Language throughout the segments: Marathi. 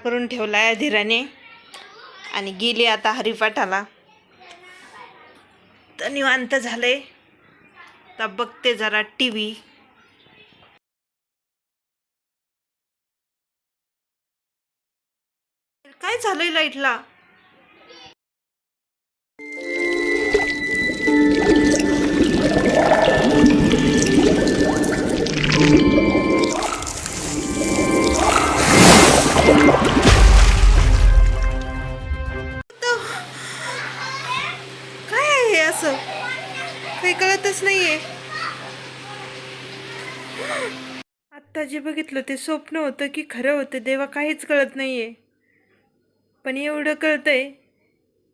करून ठेवलाय धीराने आणि गेली आता हरिपाठाला. तर निवांत झालंय. तर बघते जरा टीव्ही. काय झालंय लाईटला? काय आहे हे असं? काही कळतच नाहीये. आत्ता जे बघितलं ते स्वप्न होतं की खरं होतं देवा काहीच कळत नाहीये. पण एवढं कळतंय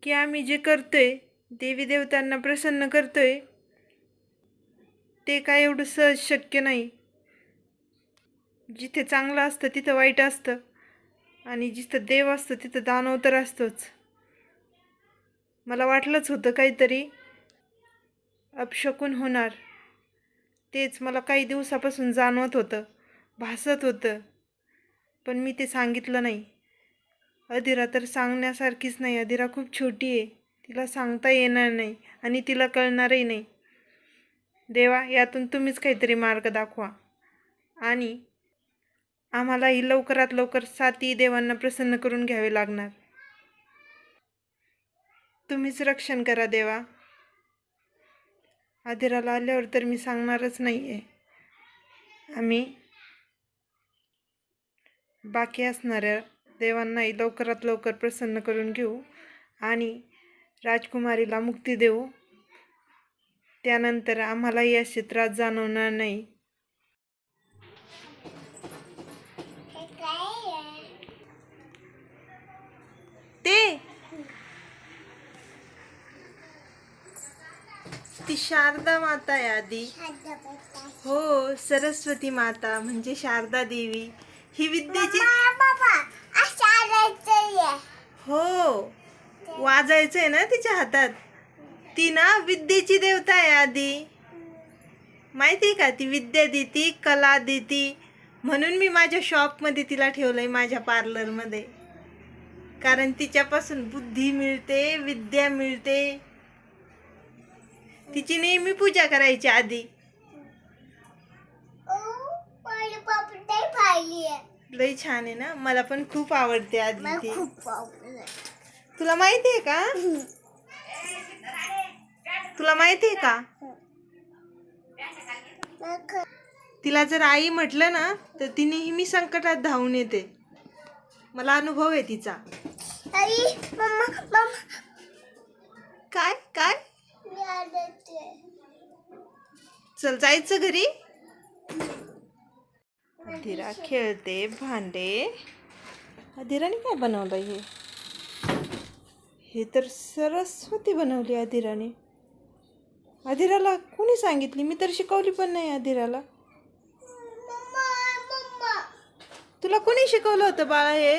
की आम्ही जे करतोय देवी देवतांना प्रसन्न करतोय ते काय एवढं सहज शक्य नाही. जिथे चांगलं असतं तिथं वाईट असतं आणि जिथं देव असतं तिथं दानव तर असतोच. मला वाटलंच होतं काहीतरी अपशकुन होणार. तेच मला काही दिवसापासून जाणवत होतं, भासत होतं, पण मी ते सांगितलं नाही. अधिरा तर सांगण्यासारखीच नाही. अधिरा खूप छोटी आहे. तिला सांगता येणार नाही आणि तिला कळणारही नाही. देवा, यातून तुम्हीच काहीतरी मार्ग दाखवा आणि आम्हालाही लवकरात लवकर 7 देवांना प्रसन्न करून घ्यावे लागणार. तुम्हीच रक्षण करा देवा. अधिराला आल्यावर तर मी सांगणारच नाही आहे. आम्ही बाकी असणाऱ्या देवांनाही लवकरात लवकर प्रसन्न करून घेऊ आणि राजकुमारीला मुक्ती देऊ. त्यानंतर आम्हालाही असे त्रास जाणवणार नाही. ती शारदा माता आहे आधी. हो, सरस्वती माता म्हणजे शारदा देवी. ही विद्येची हो वाजायचंय ना तिच्या हातात. ती ना विद्येची देवता आहे आधी. माहिती का? ती विद्या देती, कला देती. म्हणून मी माझ्या शॉपमध्ये तिला ठेवलंय, माझ्या पार्लरमध्ये. कारण तिच्यापासून बुद्धी मिळते, विद्या मिळते. तिची नेहमी पूजा करायची आधी. लई छान आहे ना. मला पण खूप आवडते आधी ती. तुला माहिती आहे का? तुला माहिती आहे का? तिला जर आई म्हटलं ना तर ती नेहमी संकटात धावून येते. मला अनुभव आहे तिचा. काय काय चल जायचं घरी. अधिरा खेळते भांडे. अधिराने काय बनवलं हे तर सरस्वती बनवली अधिराने. अधिराला कोणी सांगितली? मी तर शिकवली पण नाही अधिराला. तुला कोणी शिकवलं होतं बाळा हे?